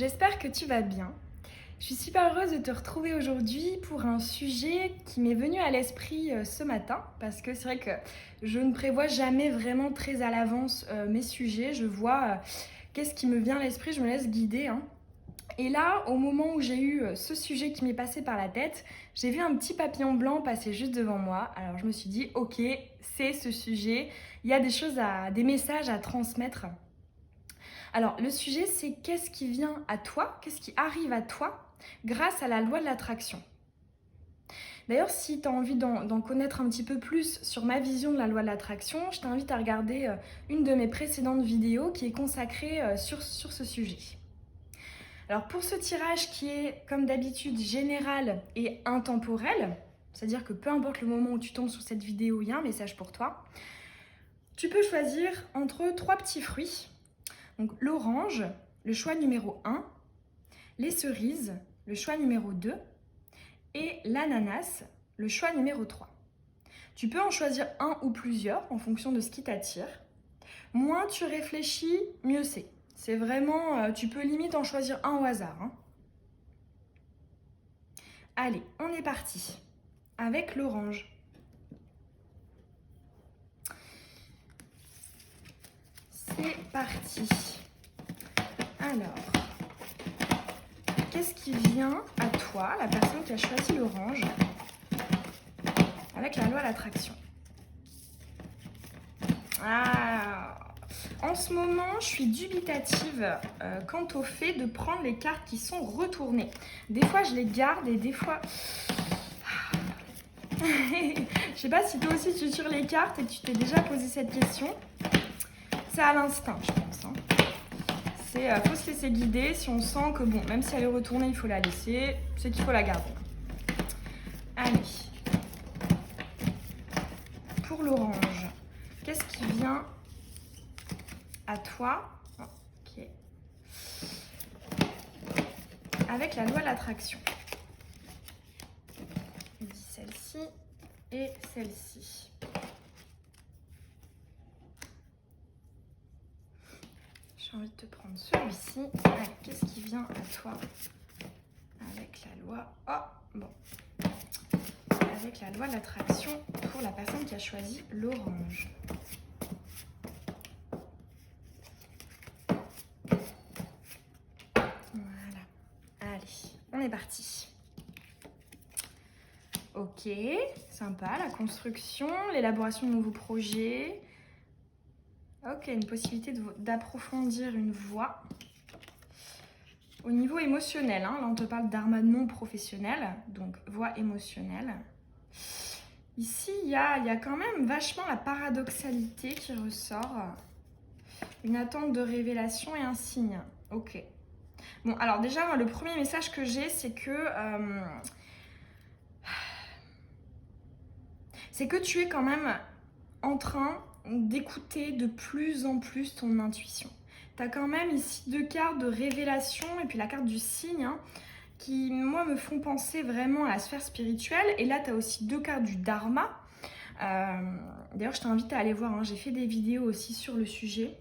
J'espère que tu vas bien. Je suis super heureuse de te retrouver aujourd'hui pour un sujet qui m'est venu à l'esprit ce matin parce que c'est vrai que je ne prévois jamais vraiment très à l'avance mes sujets. Je vois qu'est-ce qui me vient à l'esprit, je me laisse guider, hein. Et là, au moment où j'ai eu ce sujet qui m'est passé par la tête, j'ai vu un petit papillon blanc passer juste devant moi. Alors je me suis dit, ok, c'est ce sujet, il y a des messages à transmettre. Alors, le sujet, c'est qu'est-ce qui vient à toi, qu'est-ce qui arrive à toi grâce à la loi de l'attraction. D'ailleurs, si tu as envie d'en connaître un petit peu plus sur ma vision de la loi de l'attraction, je t'invite à regarder une de mes précédentes vidéos qui est consacrée sur ce sujet. Alors, pour ce tirage qui est, comme d'habitude, général et intemporel, c'est-à-dire que peu importe le moment où tu tombes sur cette vidéo, il y a un message pour toi, tu peux choisir entre 3 petits fruits. Donc l'orange, le choix numéro 1, les cerises, le choix numéro 2 et l'ananas, le choix numéro 3. Tu peux en choisir un ou plusieurs en fonction de ce qui t'attire. Moins tu réfléchis, mieux c'est. C'est vraiment, tu peux limite en choisir un au hasard, hein. Allez, on est parti avec l'orange. C'est parti. Alors, qu'est-ce qui vient à toi, la personne qui a choisi l'orange, avec la loi de l'attraction? En ce moment, je suis dubitative quant au fait de prendre les cartes qui sont retournées. Des fois, je les garde et des fois... Je sais pas si toi aussi tu tires les cartes et tu t'es déjà posé cette question. C'est à l'instinct, je pense, hein. Faut se laisser guider. Si on sent que, bon, même si elle est retournée, il faut la laisser, c'est qu'il faut la garder. Allez. Pour l'orange, qu'est-ce qui vient à toi? Ok. Avec la loi de l'attraction. Je dis celle-ci et celle-ci. J'ai envie de te prendre celui-ci. Allez, qu'est-ce qui vient à toi avec la loi? Oh, bon. Avec la loi de l'attraction pour la personne qui a choisi l'orange. Voilà. Allez, on est parti. Ok, sympa, la construction, l'élaboration de nouveaux projets. Ok, une possibilité d'approfondir une voie. Au niveau émotionnel, hein, là on te parle d'arma non professionnelle, donc voie émotionnelle. Ici, il y a quand même vachement la paradoxalité qui ressort. Une attente de révélation et un signe. Ok. Bon, alors déjà, moi, le premier message que j'ai, c'est que tu es quand même en train d'écouter de plus en plus ton intuition. Tu as quand même ici 2 cartes de révélation et puis la carte du signe, hein, qui, moi, me font penser vraiment à la sphère spirituelle. Et là, tu as aussi 2 cartes du dharma. D'ailleurs, je t'invite à aller voir, hein, j'ai fait des vidéos aussi sur le sujet.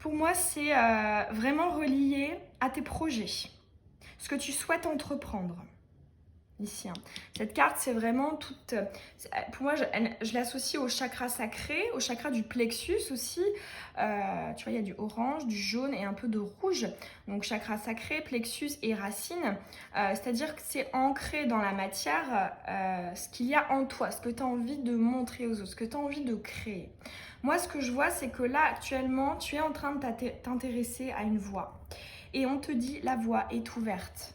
Pour moi, c'est vraiment relié à tes projets, ce que tu souhaites entreprendre. Ici, hein. Cette carte, c'est vraiment toute... Pour moi, je l'associe au chakra sacré, au chakra du plexus aussi. Tu vois, il y a du orange, du jaune et un peu de rouge. Donc, chakra sacré, plexus et racine. C'est-à-dire que c'est ancré dans la matière ce qu'il y a en toi, ce que tu as envie de montrer aux autres, ce que tu as envie de créer. Moi, ce que je vois, c'est que là, actuellement, tu es en train de t'intéresser à une voie. Et on te dit, la voie est ouverte.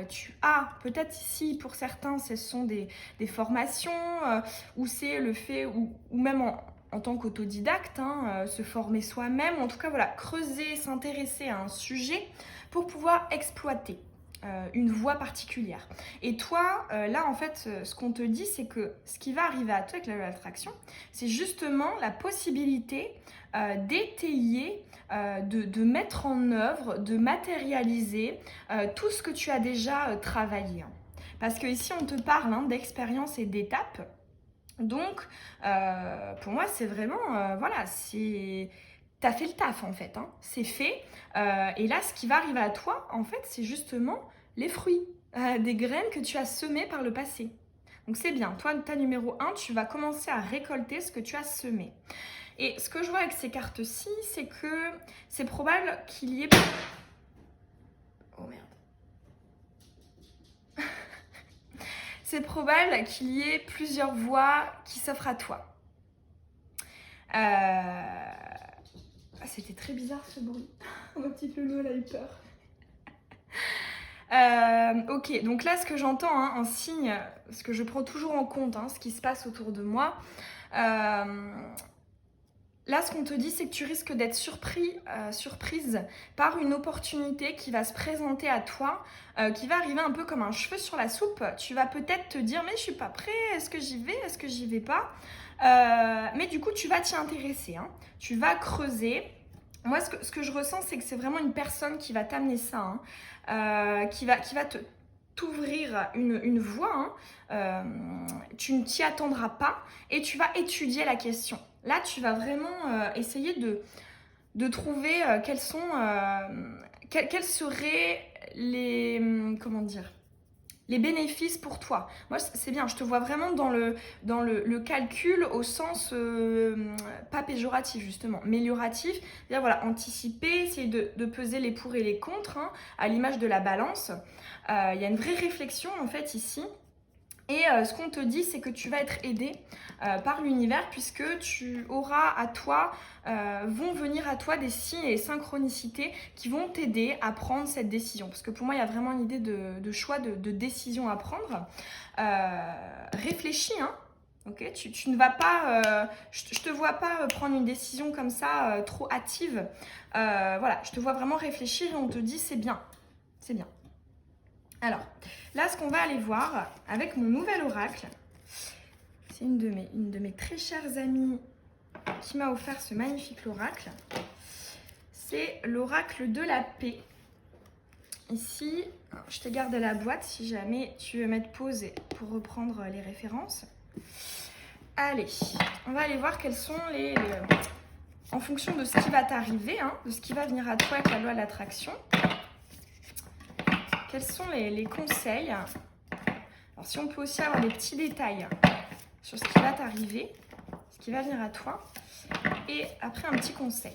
Tu as, peut-être ici pour certains ce sont des formations ou c'est le fait, ou même en tant qu'autodidacte, hein, se former soi-même, en tout cas voilà, creuser, s'intéresser à un sujet pour pouvoir exploiter une voie particulière. Et toi, là en fait, ce qu'on te dit, c'est que ce qui va arriver à toi avec la loi de l'attraction, c'est justement la possibilité d'étayer, de mettre en œuvre, de matérialiser tout ce que tu as déjà travaillé, hein. Parce que ici, on te parle, hein, d'expérience et d'étapes. Donc, pour moi, c'est vraiment, voilà, tu tu as fait le taf en fait, hein. C'est fait. Et là, ce qui va arriver à toi, en fait, c'est justement les fruits des graines que tu as semées par le passé. Donc c'est bien, toi, ta numéro 1, tu vas commencer à récolter ce que tu as semé. Et ce que je vois avec ces cartes-ci, c'est que c'est probable qu'il y ait... Oh merde. C'est probable qu'il y ait plusieurs voies qui s'offrent à toi. C'était très bizarre ce bruit. Mon petit pelot, elle a eu peur. Ok, donc là, ce que j'entends, hein, un signe, ce que je prends toujours en compte, hein, ce qui se passe autour de moi. Là, ce qu'on te dit, c'est que tu risques d'être surprise par une opportunité qui va se présenter à toi, qui va arriver un peu comme un cheveu sur la soupe. Tu vas peut-être te dire, mais je suis pas prêt, est-ce que j'y vais, est-ce que j'y vais pas mais du coup, tu vas t'y intéresser, hein. Tu vas creuser. Moi, ce que je ressens, c'est que c'est vraiment une personne qui va t'amener ça, hein, qui va t'ouvrir une voie, hein. Tu ne t'y attendras pas et tu vas étudier la question. Là, tu vas vraiment essayer de trouver quels seraient comment dire, les bénéfices pour toi. Moi, c'est bien, je te vois vraiment dans le calcul au sens pas péjoratif justement, amélioratif. C'est-à-dire voilà, anticiper, essayer de peser les pour et les contre, hein, à l'image de la balance. Il y a une vraie réflexion en fait ici. Et ce qu'on te dit, c'est que tu vas être aidé par l'univers puisque tu auras à toi, vont venir à toi des signes et synchronicités qui vont t'aider à prendre cette décision. Parce que pour moi, il y a vraiment une idée de choix, de décision à prendre. Réfléchis, hein. Okay, tu ne vas pas, je te vois pas prendre une décision comme ça trop hâtive. Voilà, je te vois vraiment réfléchir et on te dit c'est bien, c'est bien. Alors, là, ce qu'on va aller voir avec mon nouvel oracle, c'est une de mes très chères amies qui m'a offert ce magnifique oracle. C'est l'oracle de la paix. Ici, je te garde la boîte si jamais tu veux mettre pause pour reprendre les références. Allez, on va aller voir quels sont en fonction de ce qui va t'arriver, hein, de ce qui va venir à toi avec la loi de l'attraction. Quels sont les conseils? Alors, si on peut aussi avoir des petits détails sur ce qui va t'arriver, ce qui va venir à toi, et après un petit conseil.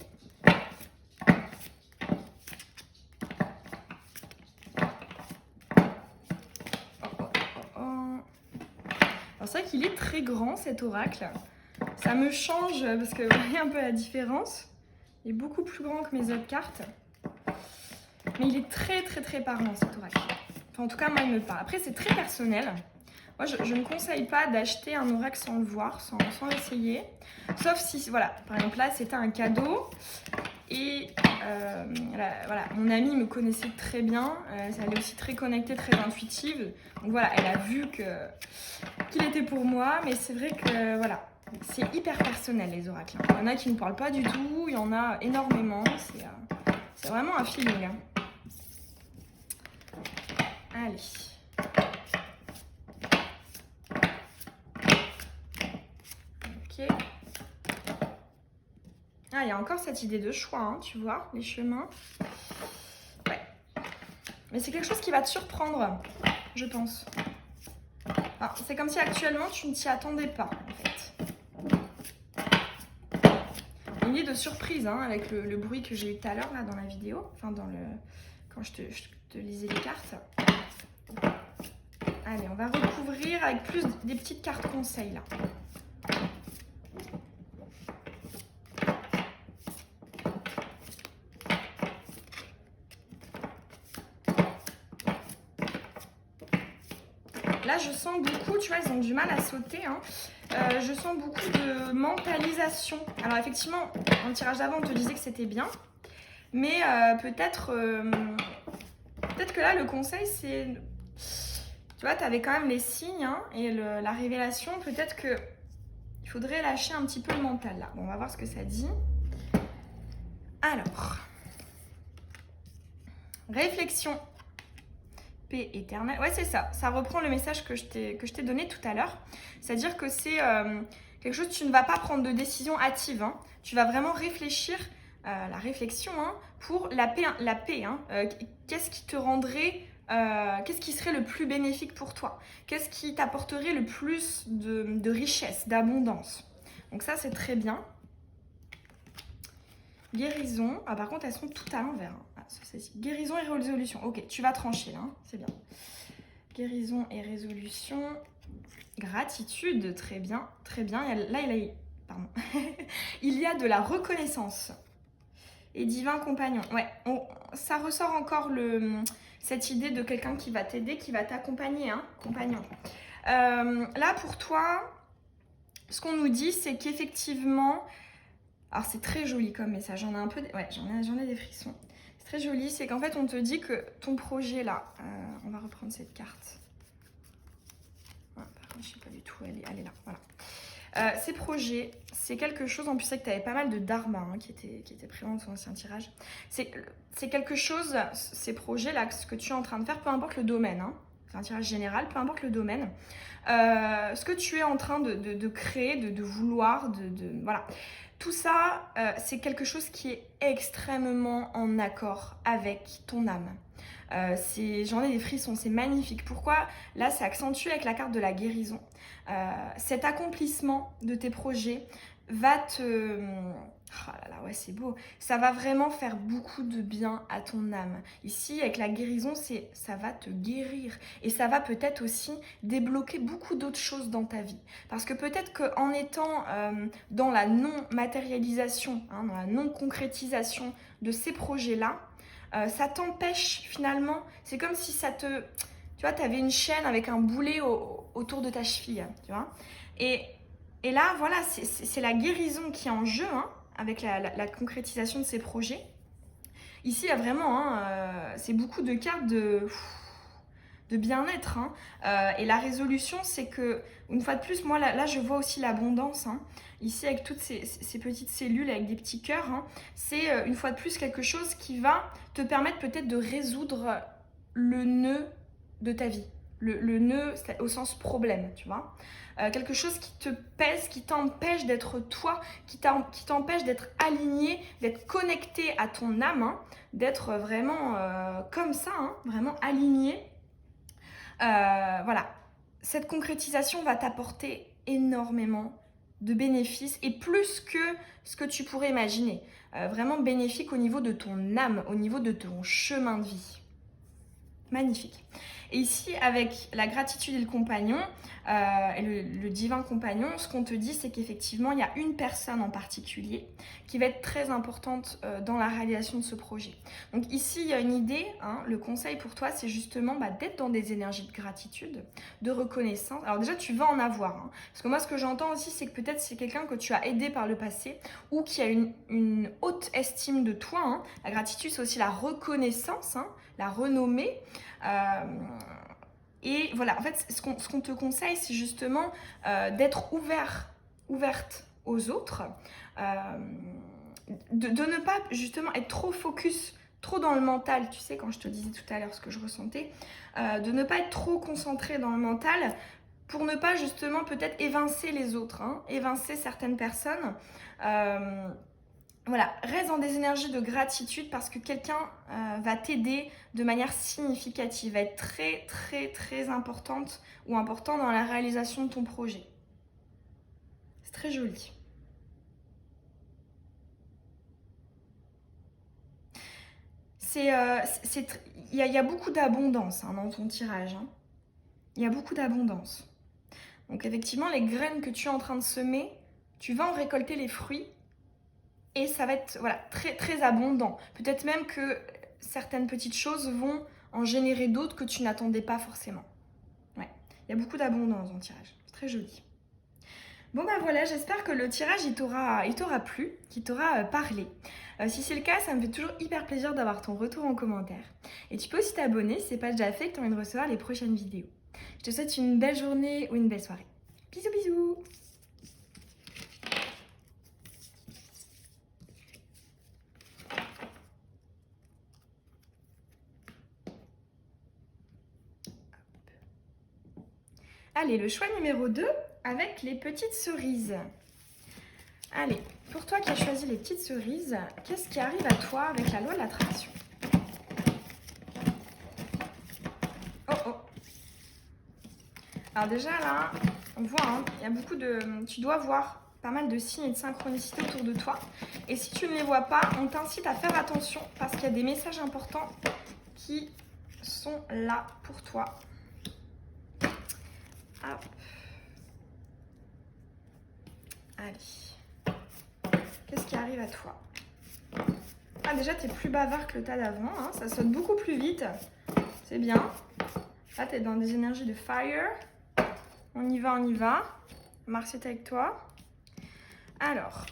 Alors, c'est vrai qu'il est très grand cet oracle. Ça me change parce que vous voyez un peu la différence. Il est beaucoup plus grand que mes autres cartes. Mais il est très très très parlant cet oracle. Enfin, en tout cas, moi il me parle. Après, c'est très personnel. Moi, je ne conseille pas d'acheter un oracle sans le voir, sans essayer. Sauf si, voilà, par exemple là, c'était un cadeau. Et voilà, mon amie me connaissait très bien. Elle est aussi très connectée, très intuitive. Donc voilà, elle a vu qu'il était pour moi. Mais c'est vrai que, voilà, c'est hyper personnel les oracles. Il y en a qui ne me parlent pas du tout. Il y en a énormément. C'est vraiment un feeling. Allez. Ok. Ah, il y a encore cette idée de choix, hein, tu vois, les chemins. Ouais. Mais c'est quelque chose qui va te surprendre, je pense. C'est comme si actuellement tu ne t'y attendais pas, en fait. Une idée de surprise, hein, avec le bruit que j'ai eu tout à l'heure, là, dans la vidéo. Enfin, quand je te lisais les cartes. Allez, on va recouvrir avec plus des petites cartes conseils, là. Là, je sens beaucoup, tu vois, ils ont du mal à sauter, hein. Je sens beaucoup de mentalisation. Alors, effectivement, dans le tirage d'avant, on te disait que c'était bien. Mais peut-être que là, le conseil, c'est... Tu vois, tu avais quand même les signes, hein, et la révélation. Peut-être qu'il faudrait lâcher un petit peu le mental, là. Bon, on va voir ce que ça dit. Alors... Réflexion. Paix éternelle. Ouais, c'est ça. Ça reprend le message que je t'ai donné tout à l'heure. C'est-à-dire que c'est quelque chose, tu ne vas pas prendre de décision hâtive, hein. Tu vas vraiment réfléchir la réflexion, hein, pour la paix. La paix hein. Qu'est-ce qui te rendrait, qu'est-ce qui serait le plus bénéfique pour toi? Qu'est-ce qui t'apporterait le plus de richesse, d'abondance? Donc ça, c'est très bien. Guérison. Ah, par contre, elles sont toutes à l'envers. Hein. Ah, guérison et résolution. Ok, tu vas trancher là, hein. C'est bien. Guérison et résolution. Gratitude, très bien, très bien. Pardon. Il y a de la reconnaissance. Et divin compagnon. Ouais, ça ressort encore cette idée de quelqu'un qui va t'aider, qui va t'accompagner, hein, compagnon. Là, pour toi, ce qu'on nous dit, c'est qu'effectivement... Alors, c'est très joli comme message. J'en ai un peu... Ouais, j'en ai des frissons. C'est très joli. C'est qu'en fait, on te dit que ton projet, là... on va reprendre cette carte. Ah, par contre, je ne sais pas du tout. Elle est là. Voilà. Ces projets, c'est quelque chose... En plus, c'est que tu avais pas mal de dharma hein, qui était présent dans ton ancien tirage. C'est quelque chose... Ces projets-là, ce que tu es en train de faire, peu importe le domaine, hein, c'est un tirage général, peu importe le domaine, ce que tu es en train de créer, de vouloir, voilà. Tout ça, c'est quelque chose qui est extrêmement en accord avec ton âme. J'en ai des frissons, c'est magnifique. Pourquoi? Là, c'est accentué avec la carte de la guérison. Cet accomplissement de tes projets va te... Oh là là, ouais, c'est beau. Ça va vraiment faire beaucoup de bien à ton âme. Ici, avec la guérison, ça va te guérir. Et ça va peut-être aussi débloquer beaucoup d'autres choses dans ta vie. Parce que peut-être qu'en étant dans la non-matérialisation, hein, dans la non-concrétisation de ces projets-là, ça t'empêche finalement, c'est comme si ça te... Tu vois, tu avais une chaîne avec un boulet autour de ta cheville, tu vois. Et là, voilà, c'est la guérison qui est en jeu, hein, avec la concrétisation de ces projets. Ici, il y a vraiment, hein, c'est beaucoup de cartes de bien-être. Hein. Et la résolution, c'est que, une fois de plus, moi, là je vois aussi l'abondance. Hein. Ici, avec toutes ces petites cellules, avec des petits cœurs, hein, c'est une fois de plus quelque chose qui va te permettre peut-être de résoudre le nœud de ta vie. Le nœud au sens problème, tu vois. Quelque chose qui te pèse, qui t'empêche d'être toi, qui t'empêche d'être aligné, d'être connecté à ton âme, hein, d'être vraiment comme ça, hein, vraiment aligné. Voilà, cette concrétisation va t'apporter énormément de bénéfices et plus que ce que tu pourrais imaginer. Vraiment bénéfique au niveau de ton âme, au niveau de ton chemin de vie. Magnifique. Et ici, avec la gratitude et le compagnon, et le divin compagnon, ce qu'on te dit, c'est qu'effectivement, il y a une personne en particulier qui va être très importante dans la réalisation de ce projet. Donc ici, il y a une idée, hein, le conseil pour toi, c'est justement d'être dans des énergies de gratitude, de reconnaissance. Alors déjà, tu vas en avoir. Hein, parce que moi, ce que j'entends aussi, c'est que peut-être c'est quelqu'un que tu as aidé par le passé ou qui a une haute estime de toi. Hein. La gratitude, c'est aussi la reconnaissance, hein, la renommée. Et voilà, en fait, ce qu'on te conseille, c'est justement d'être ouverte aux autres, de ne pas justement être trop focus, trop dans le mental, tu sais, quand je te disais tout à l'heure ce que je ressentais, de ne pas être trop concentré dans le mental pour ne pas justement peut-être évincer les autres, hein, évincer certaines personnes. Voilà, reste dans des énergies de gratitude parce que quelqu'un va t'aider de manière significative, va être très très très importante ou important dans la réalisation de ton projet. C'est très joli. Il y a beaucoup d'abondance hein, dans ton tirage. Hein. Il y a beaucoup d'abondance. Donc effectivement, les graines que tu es en train de semer, tu vas en récolter les fruits. Et ça va être voilà, très, très abondant. Peut-être même que certaines petites choses vont en générer d'autres que tu n'attendais pas forcément. Ouais, il y a beaucoup d'abondance dans le tirage. C'est très joli. Bon bah voilà, j'espère que le tirage il t'aura plu, qu'il t'aura parlé. Si c'est le cas, ça me fait toujours hyper plaisir d'avoir ton retour en commentaire. Et tu peux aussi t'abonner si c'est pas déjà fait et que tu as envie de recevoir les prochaines vidéos. Je te souhaite une belle journée ou une belle soirée. Bisous bisous. Allez, le choix numéro 2 avec les petites cerises. Allez, pour toi qui as choisi les petites cerises, qu'est-ce qui arrive à toi avec la loi de l'attraction? Oh oh. Alors déjà là, on voit, hein, il y a beaucoup de... Tu dois voir pas mal de signes et de synchronicité autour de toi. Et si tu ne les vois pas, on t'incite à faire attention parce qu'il y a des messages importants qui sont là pour toi. Hop. Allez. Qu'est-ce qui arrive à toi? Ah, déjà, tu es plus bavard que le tas d'avant. Hein. Ça saute beaucoup plus vite. C'est bien. Là, tu es dans des énergies de fire. On y va, on y va. Mars est avec toi. Alors.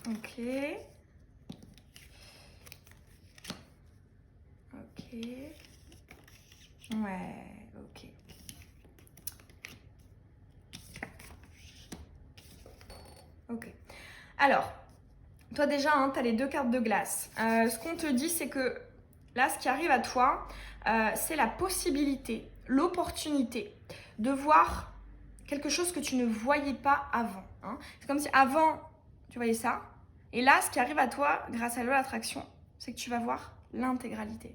Ok. Ok. Ouais, ok. Ok. Alors, toi déjà, hein, tu as les 2 cartes de glace. Ce qu'on te dit, c'est que là, ce qui arrive à toi, c'est la possibilité, l'opportunité de voir quelque chose que tu ne voyais pas avant. Hein. C'est comme si avant, tu voyais ça. Et là, ce qui arrive à toi, grâce à l'attraction, c'est que tu vas voir l'intégralité.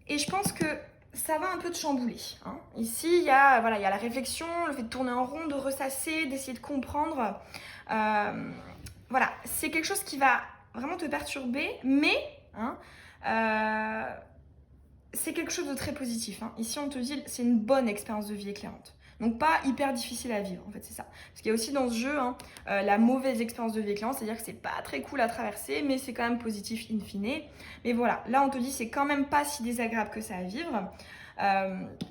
Et je pense que ça va un peu te chambouler. Hein. Ici, il y a la réflexion, le fait de tourner en rond, de ressasser, d'essayer de comprendre. Voilà, c'est quelque chose qui va vraiment te perturber, mais c'est quelque chose de très positif. Hein. Ici, on te dit c'est une bonne expérience de vie éclairante. Donc pas hyper difficile à vivre, en fait, c'est ça. Parce qu'il y a aussi dans ce jeu la mauvaise expérience de vie éclairante, c'est-à-dire que c'est pas très cool à traverser, mais c'est quand même positif in fine. Mais voilà, là on te dit c'est quand même pas si désagréable que ça à vivre.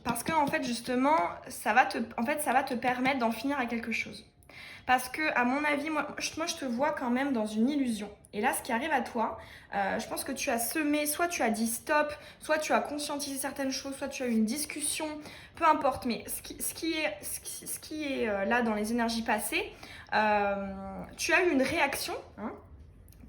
Parce que en fait justement, ça va te permettre d'en finir à quelque chose. Parce que, à mon avis, moi, je te vois quand même dans une illusion. Et là, ce qui arrive à toi, je pense que tu as semé, soit tu as dit stop, soit tu as conscientisé certaines choses, soit tu as eu une discussion, peu importe. Mais ce qui est là dans les énergies passées, tu as eu une réaction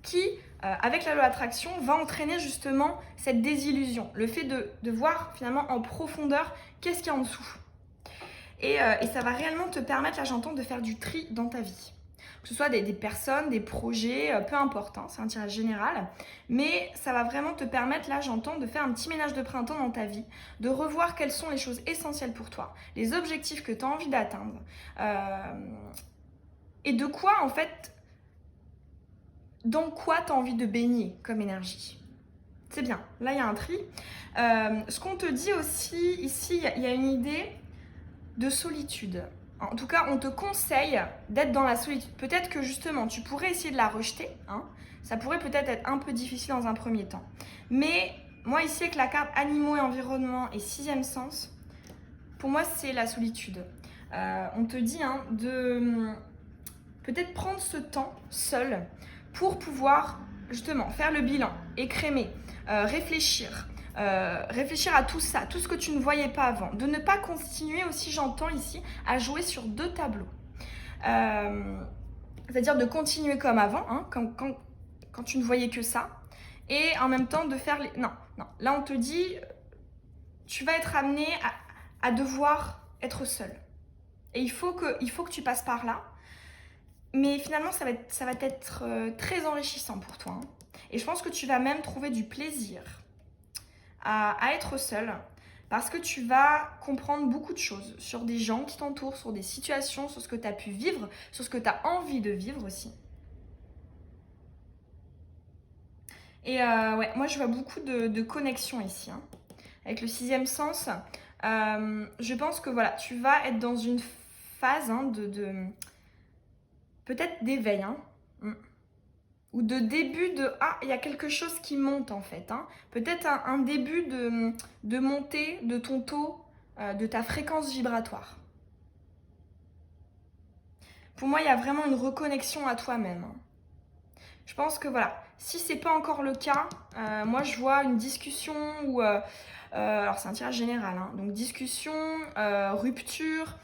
qui, avec la loi d'attraction, va entraîner justement cette désillusion. Le fait de voir finalement en profondeur qu'est-ce qu'il y a en dessous. Et ça va réellement te permettre, là j'entends, de faire du tri dans ta vie. Que ce soit des personnes, des projets, peu importe, hein, c'est un tirage général. Mais ça va vraiment te permettre, là j'entends, de faire un petit ménage de printemps dans ta vie, de revoir quelles sont les choses essentielles pour toi, les objectifs que tu as envie d'atteindre. Et de quoi, en fait, dans quoi tu as envie de baigner comme énergie. C'est bien, là il y a un tri. Ce qu'on te dit aussi, ici, il y a une idée de solitude. En tout cas, on te conseille d'être dans la solitude. Peut-être que justement, tu pourrais essayer de la rejeter. Hein. Ça pourrait peut-être être un peu difficile dans un premier temps. Mais moi, ici, avec la carte animaux et environnement et 6e sens, pour moi, c'est la solitude. On te dit de peut-être prendre ce temps seul pour pouvoir justement faire le bilan, écrémer, réfléchir. Réfléchir à tout ça, tout ce que tu ne voyais pas avant. De ne pas continuer aussi, j'entends ici, à jouer sur 2 tableaux. C'est-à-dire de continuer comme avant, hein, quand tu ne voyais que ça. Et en même temps de faire les... Non. Là, on te dit, tu vas être amené à devoir être seul. Et il faut que tu passes par là. Mais finalement, ça va être très enrichissant pour toi. Hein. Et je pense que tu vas même trouver du plaisir à être seul parce que tu vas comprendre beaucoup de choses sur des gens qui t'entourent, sur des situations, sur ce que tu as pu vivre, sur ce que tu as envie de vivre aussi. Et ouais, moi je vois beaucoup de connexions ici. Hein. Avec le 6e sens, je pense que voilà, tu vas être dans une phase de peut-être d'éveil. Hein. Ou de début de « Ah, il y a quelque chose qui monte en fait. Hein. » Peut-être un début de montée de ton taux, de ta fréquence vibratoire. Pour moi, il y a vraiment une reconnexion à toi-même. Hein. Je pense que voilà, si c'est pas encore le cas, moi je vois une discussion ou... alors c'est un tirage général, hein, donc discussion, rupture...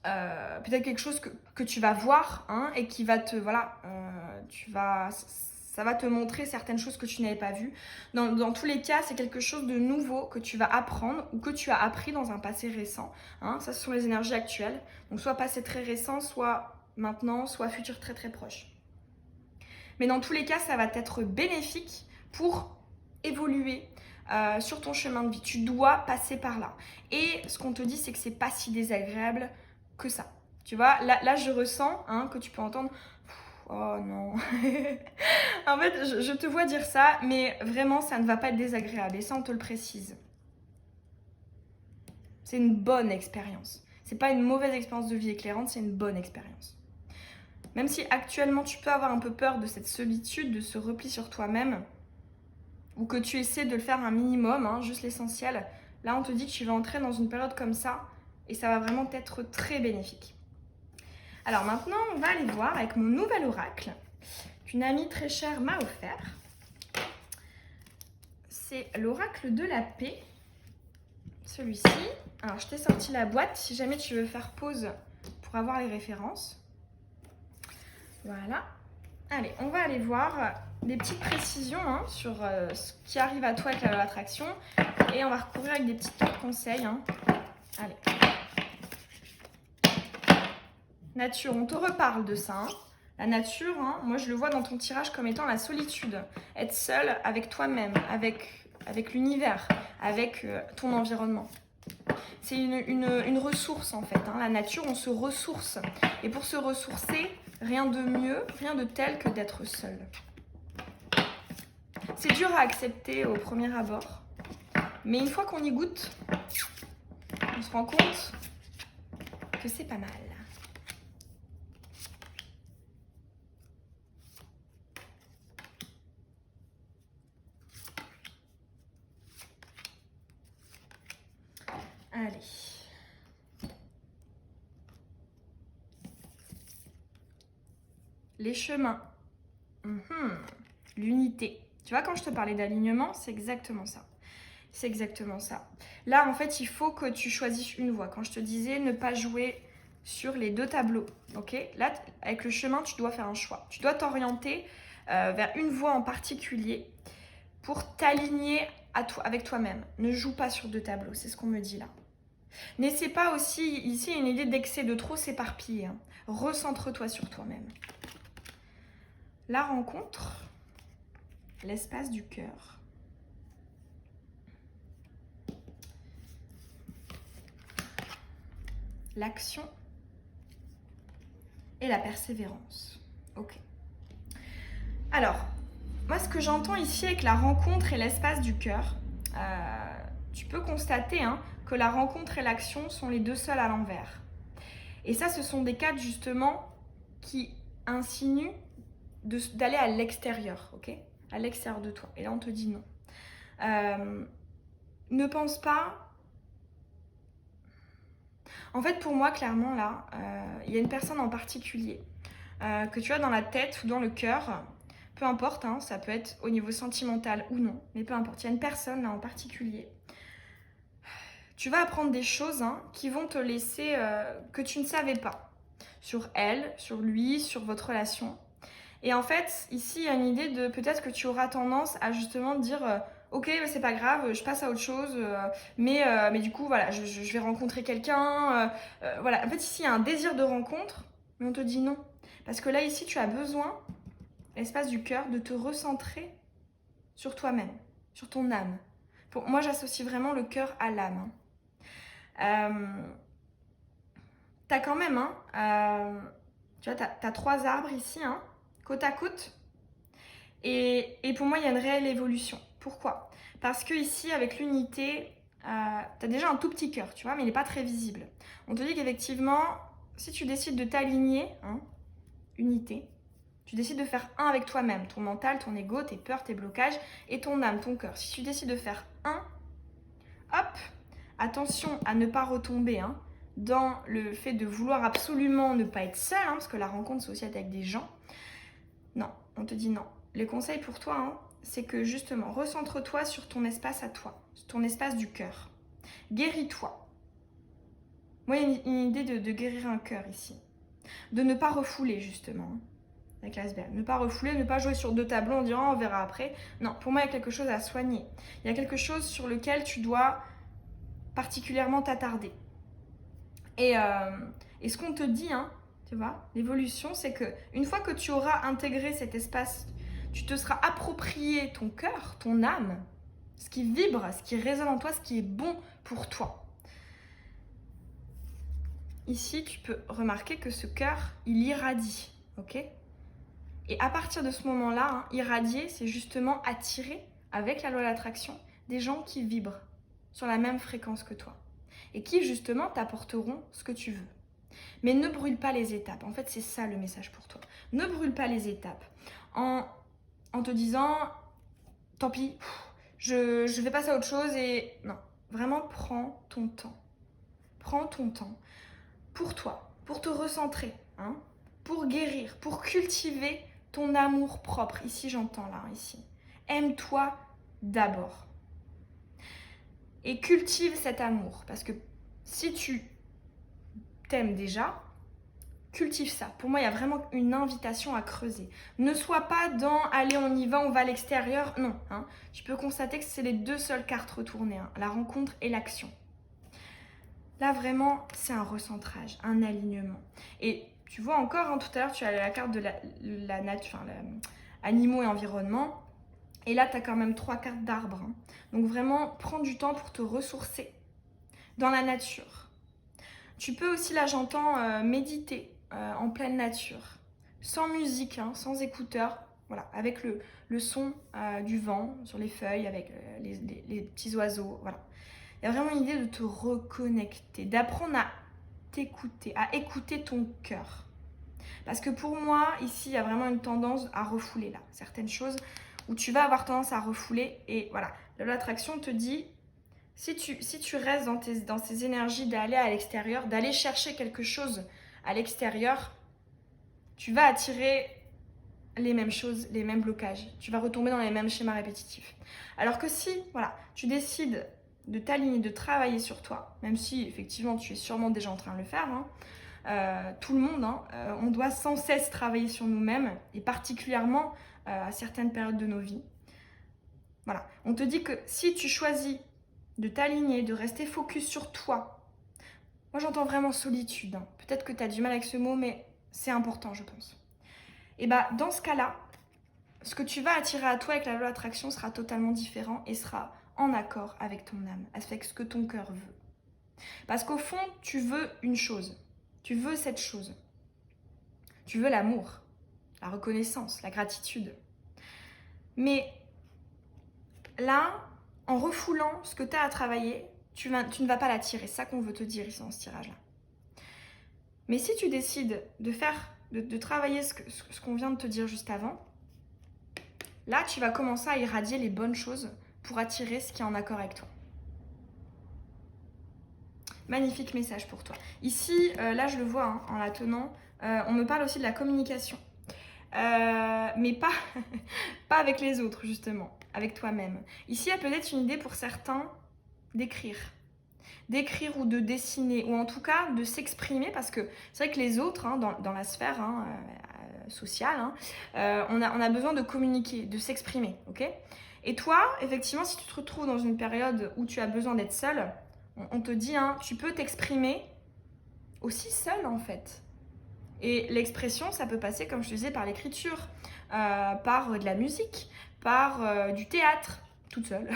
peut-être quelque chose que tu vas voir hein, et qui va te... Voilà, Ça va te montrer certaines choses que tu n'avais pas vues. Dans tous les cas, c'est quelque chose de nouveau que tu vas apprendre ou que tu as appris dans un passé récent. Hein. Ça, ce sont les énergies actuelles. Donc soit passé très récent, soit maintenant, soit futur très très proche. Mais dans tous les cas, ça va être bénéfique pour évoluer sur ton chemin de vie. Tu dois passer par là. Et ce qu'on te dit, c'est que c'est pas si désagréable que ça. Tu vois, là je ressens que tu peux entendre « Oh non !» En fait, je te vois dire ça, mais vraiment, ça ne va pas être désagréable. Et ça, on te le précise. C'est une bonne expérience. C'est pas une mauvaise expérience de vie éclairante, c'est une bonne expérience. Même si actuellement, tu peux avoir un peu peur de cette solitude, de ce repli sur toi-même, ou que tu essaies de le faire un minimum, juste l'essentiel, là, on te dit que tu vas entrer dans une période comme ça, et ça va vraiment être très bénéfique. Alors maintenant, on va aller voir avec mon nouvel oracle qu'une amie très chère m'a offert. C'est l'oracle de la paix, celui-ci. Alors, je t'ai sorti la boîte si jamais tu veux faire pause pour avoir les références. Voilà. Allez, on va aller voir des petites précisions sur ce qui arrive à toi avec la loi d'attraction. Et on va recouvrir avec des petits conseils. Allez. Nature, on te reparle de ça. La nature, moi je le vois dans ton tirage comme étant la solitude. Être seul avec toi-même, avec l'univers, avec ton environnement. C'est une ressource en fait. La nature, on se ressource. Et pour se ressourcer, rien de mieux, rien de tel que d'être seul. C'est dur à accepter au premier abord. Mais une fois qu'on y goûte, on se rend compte que c'est pas mal. Allez. Les chemins. L'unité. Tu vois, quand je te parlais d'alignement, c'est exactement ça. C'est exactement ça. Là, en fait, il faut que tu choisisses une voie. Quand je te disais ne pas jouer sur les deux tableaux, ok? Là, avec le chemin, tu dois faire un choix. Tu dois t'orienter vers une voie en particulier pour t'aligner avec toi-même. Ne joue pas sur deux tableaux, c'est ce qu'on me dit là. N'essaie pas aussi, ici, il y a une idée d'excès, de trop s'éparpiller. Recentre-toi sur toi-même. La rencontre, l'espace du cœur. L'action et la persévérance. Ok. Alors, moi ce que j'entends ici avec la rencontre et l'espace du cœur, tu peux constater que la rencontre et l'action sont les deux seuls à l'envers. Et ça, ce sont des cadres justement qui insinuent d'aller à l'extérieur, ok? À l'extérieur de toi. Et là, on te dit non. Ne pense pas... En fait, pour moi, clairement, là, il y a une personne en particulier que tu as dans la tête ou dans le cœur. Peu importe, ça peut être au niveau sentimental ou non, mais peu importe. Il y a une personne là en particulier. Tu vas apprendre des choses qui vont te laisser, que tu ne savais pas. Sur elle, sur lui, sur votre relation. Et en fait, ici, il y a une idée de peut-être que tu auras tendance à justement dire ok, c'est pas grave, je passe à autre chose, mais du coup, voilà, je vais rencontrer quelqu'un. Voilà, en fait, ici, il y a un désir de rencontre, mais on te dit non. Parce que là, ici, tu as besoin, l'espace du cœur, de te recentrer sur toi-même, sur ton âme. Moi, j'associe vraiment le cœur à l'âme. T'as quand même, tu vois, t'as 3 arbres ici, côte à côte. Et pour moi, il y a une réelle évolution. Pourquoi? Parce que ici, avec l'unité, t'as déjà un tout petit cœur, tu vois, mais il n'est pas très visible. On te dit qu'effectivement, si tu décides de t'aligner, unité, tu décides de faire un avec toi-même, ton mental, ton ego, tes peurs, tes blocages, et ton âme, ton cœur. Si tu décides de faire un, hop, attention à ne pas retomber dans le fait de vouloir absolument ne pas être seul, parce que la rencontre, c'est aussi être avec des gens. Non, on te dit non. Le conseil pour toi, c'est que justement, recentre-toi sur ton espace à toi, sur ton espace du cœur. Guéris-toi. Moi, il y a une idée de guérir un cœur ici. De ne pas refouler, justement. avec l'iceberg. Ne pas refouler, ne pas jouer sur 2 tableaux en disant on verra après. Non, pour moi, il y a quelque chose à soigner. Il y a quelque chose sur lequel tu dois particulièrement t'attarder. Et ce qu'on te dit, hein, tu vois, l'évolution, c'est que une fois que tu auras intégré cet espace, tu te seras approprié ton cœur, ton âme, ce qui vibre, ce qui résonne en toi, ce qui est bon pour toi. Ici, tu peux remarquer que ce cœur, il irradie, ok ? Et à partir de ce moment-là, hein, irradier, c'est justement attirer, avec la loi de l'attraction, des gens qui vibrent sur la même fréquence que toi. Et qui, justement, t'apporteront ce que tu veux. Mais ne brûle pas les étapes. En fait, c'est ça le message pour toi. Ne brûle pas les étapes en te disant, tant pis, je vais passer à autre chose et... Non, vraiment, prends ton temps. Prends ton temps pour toi, pour te recentrer, hein, pour guérir, pour cultiver ton amour propre. Ici, j'entends là, ici. Aime-toi d'abord. Et cultive cet amour. Parce que si tu t'aimes déjà, cultive ça. Pour moi, il y a vraiment une invitation à creuser. Ne sois pas dans « allez, on y va, on va à l'extérieur ». Non, hein. Tu peux constater que c'est les 2 seules cartes retournées, hein, la rencontre et l'action. Là, vraiment, c'est un recentrage, un alignement. Et tu vois encore, hein, tout à l'heure, tu as la carte de la nature, animaux et environnement. Et là, tu as quand même 3 cartes d'arbres. Hein. Donc vraiment, prends du temps pour te ressourcer dans la nature. Tu peux aussi, là, j'entends, méditer en pleine nature. Sans musique, hein, sans écouteurs. Voilà, avec le son du vent sur les feuilles, avec les petits oiseaux. Voilà. Il y a vraiment une idée de te reconnecter, d'apprendre à t'écouter, à écouter ton cœur. Parce que pour moi, ici, il y a vraiment une tendance à refouler là, certaines choses où tu vas avoir tendance à refouler. Et voilà, l'attraction te dit, si tu restes dans ces énergies d'aller à l'extérieur, d'aller chercher quelque chose à l'extérieur, tu vas attirer les mêmes choses, les mêmes blocages. Tu vas retomber dans les mêmes schémas répétitifs. Alors que si, voilà, tu décides de t'aligner, de travailler sur toi, même si effectivement tu es sûrement déjà en train de le faire, hein, tout le monde, hein, on doit sans cesse travailler sur nous-mêmes et particulièrement à certaines périodes de nos vies. Voilà, on te dit que si tu choisis de t'aligner, de rester focus sur toi, moi j'entends vraiment solitude, hein. Peut-être que tu as du mal avec ce mot, mais c'est important, je pense. Et bah dans ce cas-là, ce que tu vas attirer à toi avec la loi de l'attraction sera totalement différent et sera en accord avec ton âme, avec ce que ton cœur veut. Parce qu'au fond, tu veux une chose. Tu veux cette chose. Tu veux l'amour, la reconnaissance, la gratitude. Mais là, en refoulant ce que tu as à travailler, tu ne vas pas l'attirer. C'est ça qu'on veut te dire ici dans ce tirage-là. Mais si tu décides de travailler ce qu'on vient de te dire juste avant, là, tu vas commencer à irradier les bonnes choses pour attirer ce qui est en accord avec toi. Magnifique message pour toi. Ici, là je le vois hein, en la tenant, on me parle aussi de la communication. Mais pas, pas avec les autres justement, avec toi-même. Ici, il y a peut-être une idée pour certains d'écrire. D'écrire ou de dessiner, ou en tout cas de s'exprimer, parce que c'est vrai que les autres, hein, dans la sphère hein, sociale, hein, on a besoin de communiquer, de s'exprimer, ok ? Et toi, effectivement, si tu te retrouves dans une période où tu as besoin d'être seule, on te dit, hein, tu peux t'exprimer aussi seule en fait. Et l'expression, ça peut passer, comme je te disais, par l'écriture, par de la musique, par du théâtre, toute seule,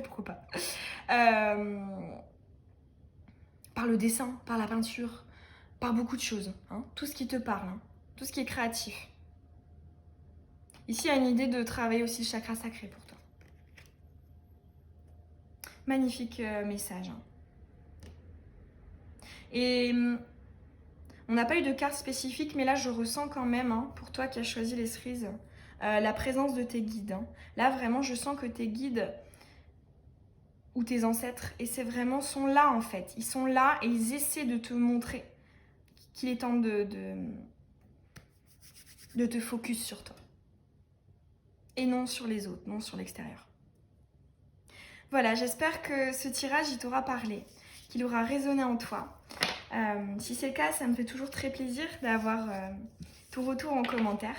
pourquoi pas, par le dessin, par la peinture, par beaucoup de choses, hein, tout ce qui te parle, hein, tout ce qui est créatif. Ici, il y a une idée de travailler aussi le chakra sacré pour toi. Magnifique message. Hein. Et on n'a pas eu de carte spécifique, mais là, je ressens quand même, hein, pour toi qui as choisi les cerises, la présence de tes guides. Hein. Là, vraiment, je sens que tes guides ou tes ancêtres, et c'est vraiment, sont là, en fait. Ils sont là et ils essaient de te montrer qu'il est temps de te focus sur toi. Et non sur les autres, non sur l'extérieur. Voilà, j'espère que ce tirage, il t'aura parlé, qu'il aura résonné en toi. Si c'est le cas, ça me fait toujours très plaisir d'avoir ton retour en commentaire.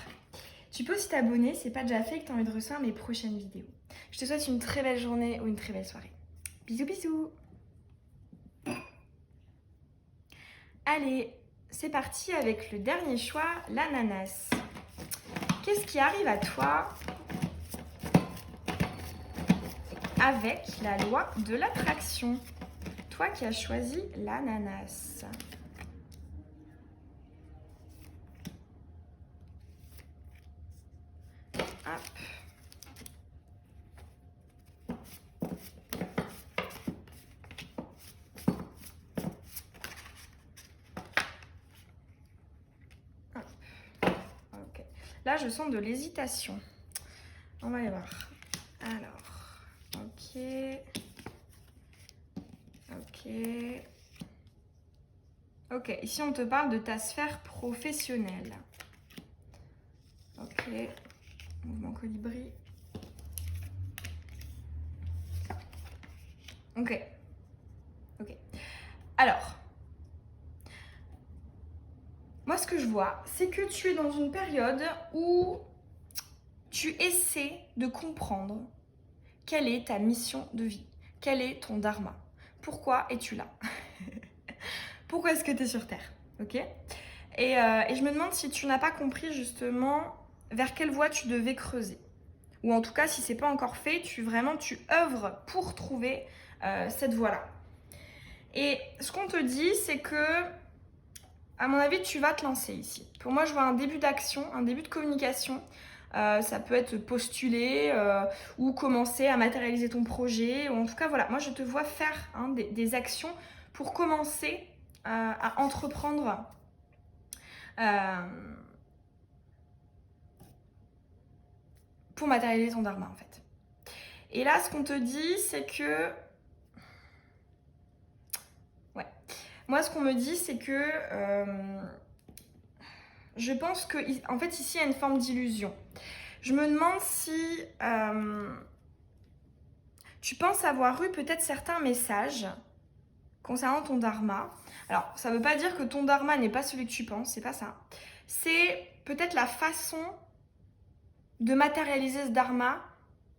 Tu peux aussi t'abonner si ce n'est pas déjà fait et que tu as envie de recevoir mes prochaines vidéos. Je te souhaite une très belle journée ou une très belle soirée. Bisous bisous. Allez, c'est parti avec le dernier choix, l'ananas. Qu'est-ce qui arrive à toi avec la loi de l'attraction? Toi qui as choisi l'ananas. Hop. Ok. Là, je sens de l'hésitation. On va aller voir. Alors, ok. Ok, ici on te parle de ta sphère professionnelle. Ok, mouvement colibri. Ok. Alors, moi ce que je vois, c'est que tu es dans une période où tu essaies de comprendre quelle est ta mission de vie, quel est ton dharma. Pourquoi es-tu là? Pourquoi est-ce que tu es sur Terre? Ok. Et je me demande si tu n'as pas compris justement vers quelle voie tu devais creuser. Ou en tout cas, si ce n'est pas encore fait, tu œuvres pour trouver cette voie-là. Et ce qu'on te dit, c'est que, à mon avis, tu vas te lancer ici. Pour moi, je vois un début d'action, un début de communication. Ça peut être postuler ou commencer à matérialiser ton projet. Ou en tout cas, voilà, moi, je te vois faire des actions pour commencer à entreprendre pour matérialiser ton dharma, en fait. Et là, ce qu'on te dit, c'est que... Ouais. Moi, ce qu'on me dit, c'est que... je pense que, en fait, ici, il y a une forme d'illusion. Je me demande si tu penses avoir eu peut-être certains messages concernant ton dharma. Alors, ça ne veut pas dire que ton dharma n'est pas celui que tu penses, c'est pas ça. C'est peut-être la façon de matérialiser ce dharma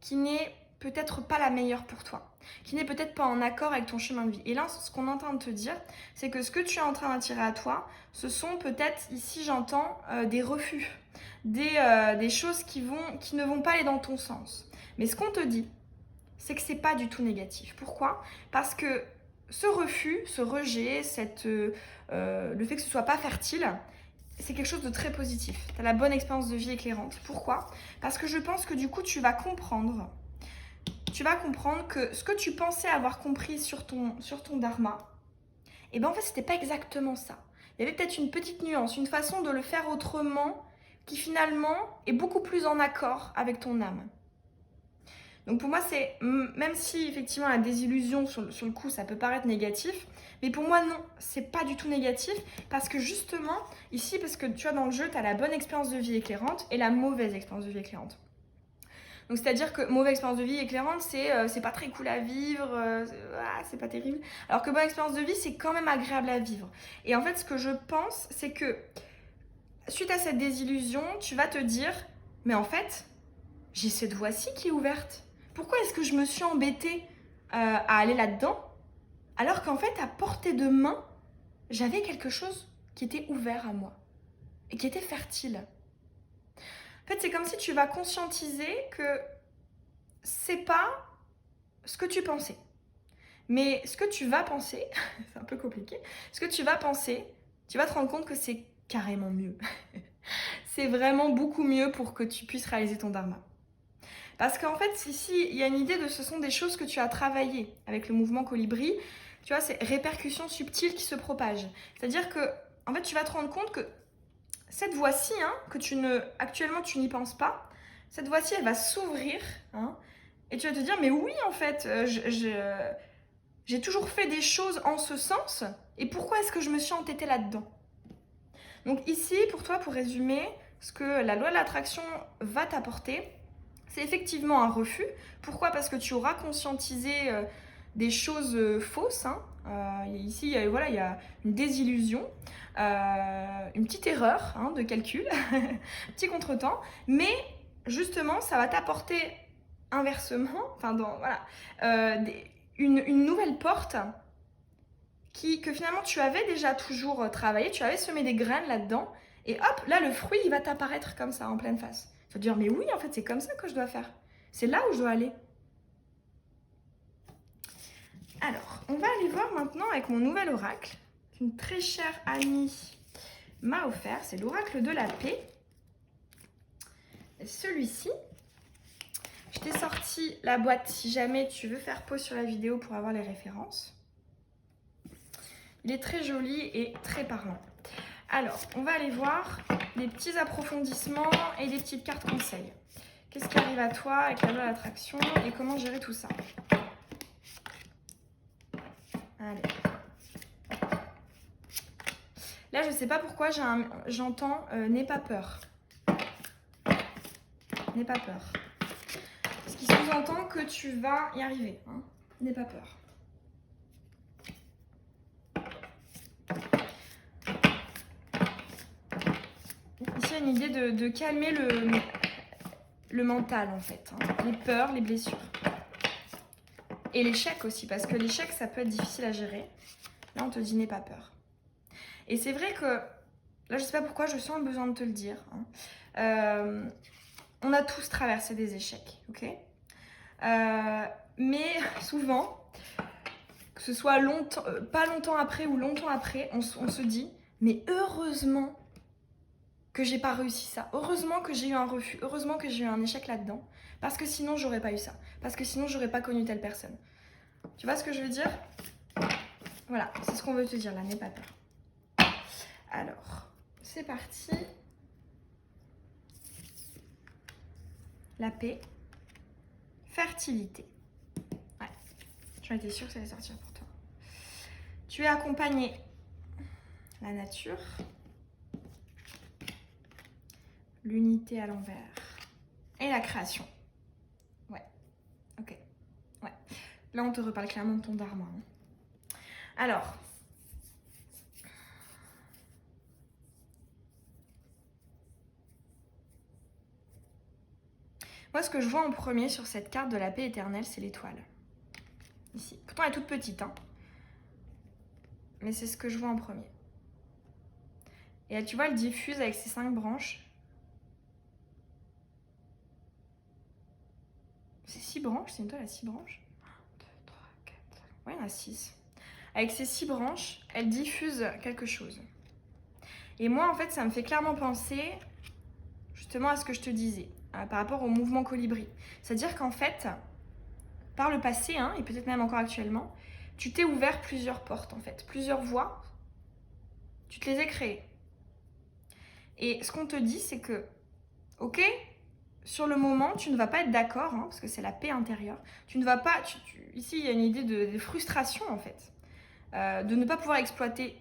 qui n'est peut-être pas la meilleure pour toi, qui n'est peut-être pas en accord avec ton chemin de vie. Et là, ce qu'on est en train de te dire, c'est que ce que tu es en train d'attirer à toi, ce sont peut-être, ici j'entends, des refus, des choses qui ne vont pas aller dans ton sens. Mais ce qu'on te dit, c'est que c'est pas du tout négatif. Pourquoi? Parce que ce refus, ce rejet, le fait que ce soit pas fertile, c'est quelque chose de très positif. Tu as la bonne expérience de vie éclairante. Pourquoi? Parce que je pense que du coup, tu vas comprendre que ce que tu pensais avoir compris sur ton dharma, et ben en fait, c'était pas exactement ça. Il y avait peut-être une petite nuance, une façon de le faire autrement qui finalement est beaucoup plus en accord avec ton âme. Donc pour moi, c'est, même si effectivement la désillusion sur le coup, ça peut paraître négatif, mais pour moi non, c'est pas du tout négatif parce que justement, ici, parce que tu vois dans le jeu, tu as la bonne expérience de vie éclairante et la mauvaise expérience de vie éclairante. Donc c'est-à-dire que mauvaise expérience de vie éclairante, c'est pas très cool à vivre, c'est pas terrible. Alors que bonne expérience de vie, c'est quand même agréable à vivre. Et en fait, ce que je pense, c'est que suite à cette désillusion, tu vas te dire, mais en fait, j'ai cette voie-ci qui est ouverte. Pourquoi est-ce que je me suis embêtée à aller là-dedans alors qu'en fait, à portée de main, j'avais quelque chose qui était ouvert à moi et qui était fertile. En fait, c'est comme si tu vas conscientiser que c'est pas ce que tu pensais. Mais ce que tu vas penser, c'est un peu compliqué, ce que tu vas penser, tu vas te rendre compte que c'est carrément mieux. C'est vraiment beaucoup mieux pour que tu puisses réaliser ton dharma. Parce qu'en fait, ici, il y a une idée de ce sont des choses que tu as travaillées avec le mouvement colibri. Tu vois, c'est répercussions subtiles qui se propagent. C'est-à-dire que, en fait, tu vas te rendre compte que cette voie-ci, actuellement, tu n'y penses pas, cette voie-ci, elle va s'ouvrir. Et tu vas te dire, mais oui, en fait, j'ai toujours fait des choses en ce sens. Et pourquoi est-ce que je me suis entêtée là-dedans? Donc ici, pour toi, pour résumer, ce que la loi de l'attraction va t'apporter, c'est effectivement un refus. Pourquoi? Parce que tu auras conscientisé des choses fausses. Ici, il y a une désillusion. une petune erreur de calcul, petit contretemps, mais justement ça va t'apporter inversement, une nouvelle porte que finalement tu avais déjà toujours travaillé, tu avais semé des graines là-dedans, et hop, là le fruit il va t'apparaître comme ça en pleine face. Tu vas te dire mais oui en fait c'est comme ça que je dois faire, c'est là où je dois aller. Alors, on va aller voir maintenant avec mon nouvel oracle qu'une très chère amie m'a offert. C'est l'oracle de la paix. Celui-ci, je t'ai sorti la boîte si jamais tu veux faire pause sur la vidéo pour avoir les références. Il est très joli et très parlant. Alors, on va aller voir des petits approfondissements et des petites cartes conseils. Qu'est-ce qui arrive à toi avec la loi de l'attraction et comment gérer tout ça? Allez. Là, je ne sais pas pourquoi j'entends n'aie pas peur. N'aie pas peur. Ce qui sous-entend que tu vas y arriver. N'aie pas peur. Ici, il y a une idée de calmer le mental, en fait. Les peurs, les blessures. Et l'échec aussi, parce que l'échec, ça peut être difficile à gérer. Là, on te dit n'aie pas peur. Et c'est vrai que, là, je ne sais pas pourquoi, je sens le besoin de te le dire. On a tous traversé des échecs, ok? Mais souvent, que ce soit pas longtemps après ou longtemps après, on se dit, mais heureusement que j'ai pas réussi ça. Heureusement que j'ai eu un refus. Heureusement que j'ai eu un échec là-dedans. Parce que sinon, j'aurais pas eu ça. Parce que sinon, j'aurais pas connu telle personne. Tu vois ce que je veux dire? Voilà, c'est ce qu'on veut te dire là, n'aie pas peur. Alors, c'est parti. La paix. Fertilité. Ouais, j'en étais sûre que ça allait sortir pour toi. Tu es accompagné. La nature. L'unité à l'envers. Et la création. Ouais, ok. Ouais. Là, on te reparle clairement de ton dharma. Alors. Moi, ce que je vois en premier sur cette carte de la paix éternelle, c'est l'étoile. Ici. Pourtant, elle est toute petite, mais c'est ce que je vois en premier. Et tu vois, elle diffuse avec ses 5 branches. C'est 6 branches, c'est une toile à 6 branches. 1, 2, 3, 4, 5. Ouais, il y en a 6. Avec ces 6 branches, elle diffuse quelque chose. Et moi, en fait, ça me fait clairement penser justement à ce que je te disais, par rapport au mouvement colibri. C'est-à-dire qu'en fait, par le passé, et peut-être même encore actuellement, tu t'es ouvert plusieurs portes, en fait, plusieurs voies. Tu te les as créées. Et ce qu'on te dit, c'est que, ok, sur le moment, tu ne vas pas être d'accord, parce que c'est la paix intérieure. Tu ne vas pas... ici, il y a une idée de frustration, en fait. De ne pas pouvoir exploiter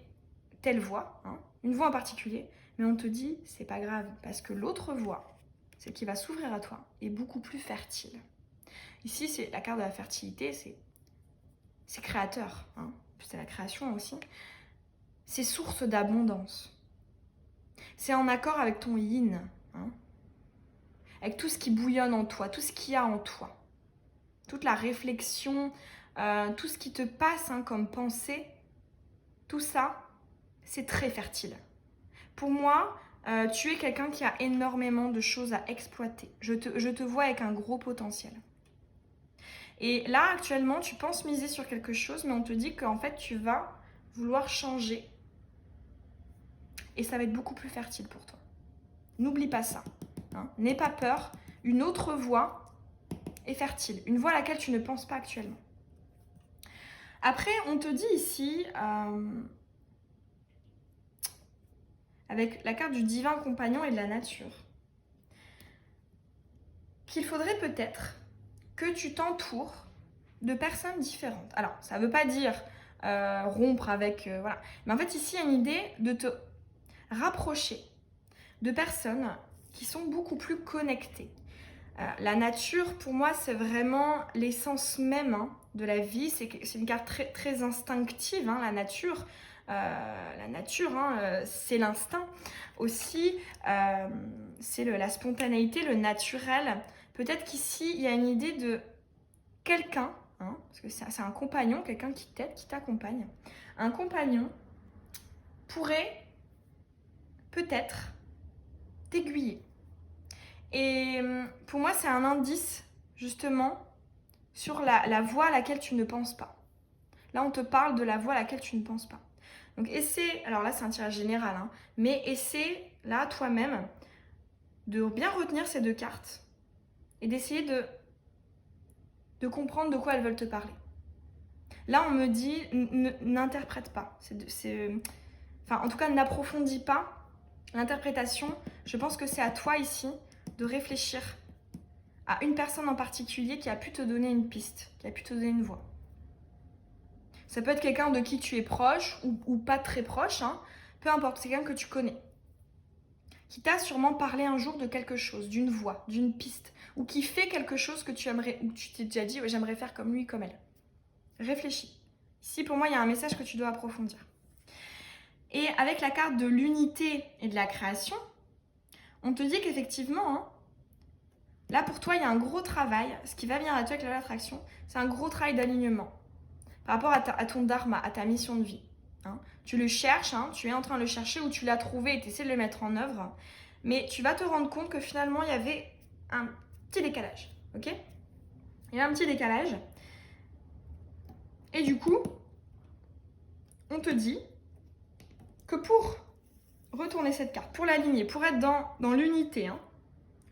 telle voie, une voie en particulier. Mais on te dit, c'est pas grave, parce que l'autre voie, celle qui va s'ouvrir à toi, est beaucoup plus fertile. Ici, c'est la carte de la fertilité, c'est créateur. C'est la création aussi. C'est source d'abondance. C'est en accord avec ton yin, avec tout ce qui bouillonne en toi, tout ce qu'il y a en toi. Toute la réflexion, tout ce qui te passe comme pensée, tout ça, c'est très fertile. Pour moi, tu es quelqu'un qui a énormément de choses à exploiter. Je te vois avec un gros potentiel. Et là, actuellement, tu penses miser sur quelque chose, mais on te dit qu'en fait, tu vas vouloir changer. Et ça va être beaucoup plus fertile pour toi. N'oublie pas ça. N'aie pas peur. Une autre voie est fertile. Une voie à laquelle tu ne penses pas actuellement. Après, on te dit ici, avec la carte du divin compagnon et de la nature, qu'il faudrait peut-être que tu t'entoures de personnes différentes. Alors, ça ne veut pas dire rompre avec... voilà. Mais en fait, ici, il y a une idée de te rapprocher de personnes qui sont beaucoup plus connectées. La nature, pour moi, c'est vraiment l'essence même de la vie. C'est une carte très, très instinctive, la nature. la nature, hein, c'est l'instinct. Aussi, c'est la spontanéité, le naturel. Peut-être qu'ici, il y a une idée de quelqu'un, hein, parce que c'est un compagnon, quelqu'un qui t'aide, qui t'accompagne. Un compagnon pourrait peut-être t'aiguiller. Et pour moi, c'est un indice, justement, sur la voie à laquelle tu ne penses pas. Là, on te parle de la voie à laquelle tu ne penses pas. Donc, essaie, alors là, c'est un tirage général, hein, mais essaie, là, toi-même, de bien retenir ces deux cartes et d'essayer de comprendre de quoi elles veulent te parler. Là, on me dit, n'interprète pas. Enfin, en tout cas, n'approfondis pas l'interprétation. Je pense que c'est à toi ici de réfléchir à une personne en particulier qui a pu te donner une piste, qui a pu te donner une voie. Ça peut être quelqu'un de qui tu es proche ou pas très proche, hein. Peu importe, c'est quelqu'un que tu connais, qui t'a sûrement parlé un jour de quelque chose, d'une voie, d'une piste, ou qui fait quelque chose que tu aimerais, ou tu t'es déjà dit, ouais, j'aimerais faire comme lui, comme elle. Réfléchis. Ici, pour moi, il y a un message que tu dois approfondir. Et avec la carte de l'unité et de la création, on te dit qu'effectivement, hein, là pour toi, il y a un gros travail. Ce qui va venir à toi avec l'attraction, c'est un gros travail d'alignement par rapport à ton dharma, à ta mission de vie. Hein. Tu le cherches, hein, tu es en train de le chercher ou tu l'as trouvé et tu essaies de le mettre en œuvre. Mais tu vas te rendre compte que finalement, il y avait un petit décalage. Ok ? Il y a un petit décalage. Et du coup, on te dit que pour retourner cette carte, pour l'aligner, pour être dans l'unité, hein,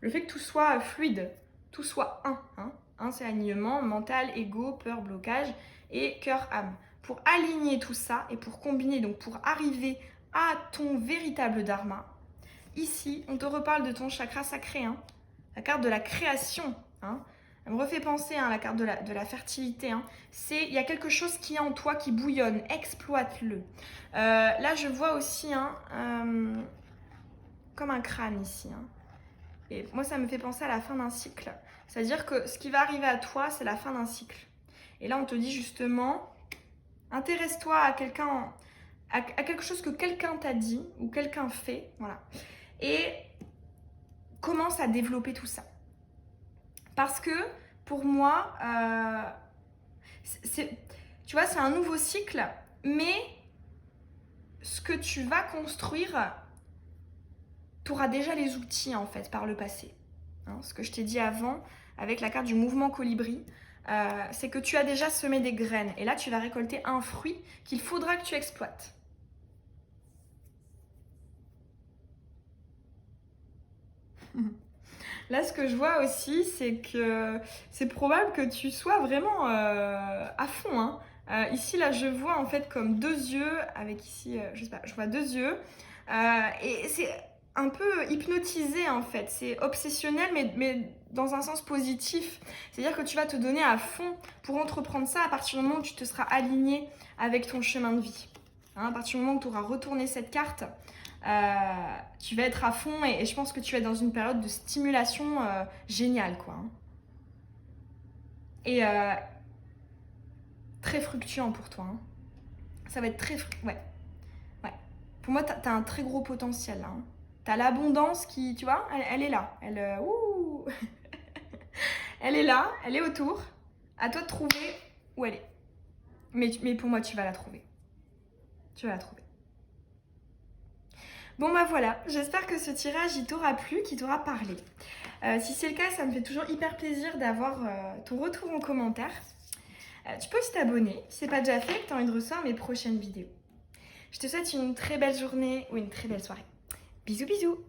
le fait que tout soit fluide, tout soit un. Hein, un, c'est alignement, mental, ego, peur, blocage et cœur, âme. Pour aligner tout ça et pour combiner, donc pour arriver à ton véritable dharma, ici, on te reparle de ton chakra sacré, hein, la carte de la création. Hein, elle me refait penser à la carte de la fertilité. Hein. Il y a quelque chose qui est en toi qui bouillonne, exploite-le. Là, je vois aussi comme un crâne ici. Hein. Et moi, ça me fait penser à la fin d'un cycle. C'est-à-dire que ce qui va arriver à toi, c'est la fin d'un cycle. Et là, on te dit justement, intéresse-toi à quelqu'un, à quelque chose que quelqu'un t'a dit ou quelqu'un fait, voilà. Et commence à développer tout ça. Parce que pour moi, tu vois, c'est un nouveau cycle, mais ce que tu vas construire, tu auras déjà les outils en fait par le passé. Hein, ce que je t'ai dit avant avec la carte du mouvement colibri, c'est que tu as déjà semé des graines et là tu vas récolter un fruit qu'il faudra que tu exploites. Là, ce que je vois aussi, c'est que c'est probable que tu sois vraiment à fond. Hein. Ici, là, je vois en fait comme deux yeux, avec ici, je sais pas, je vois deux yeux. Et c'est un peu hypnotisé en fait. C'est obsessionnel, mais dans un sens positif. C'est-à-dire que tu vas te donner à fond pour entreprendre ça à partir du moment où tu te seras aligné avec ton chemin de vie. Hein, à partir du moment où tu auras retourné cette carte, tu vas être à fond et je pense que tu vas être dans une période de stimulation géniale, quoi. Hein. Et très fructueux pour toi. Hein. Ça va être très... Ouais. Pour moi, t'as un très gros potentiel, là. Hein. T'as l'abondance qui, tu vois, elle est là. Elle est là, elle est autour. À toi de trouver où elle est. Mais pour moi, tu vas la trouver. Tu vas la trouver. Bon bah voilà, j'espère que ce tirage il t'aura plu, qu'il t'aura parlé. Si c'est le cas, ça me fait toujours hyper plaisir d'avoir ton retour en commentaire. Tu peux aussi t'abonner si c'est pas déjà fait et que tu as envie de recevoir mes prochaines vidéos. Je te souhaite une très belle journée ou une très belle soirée. Bisous bisous.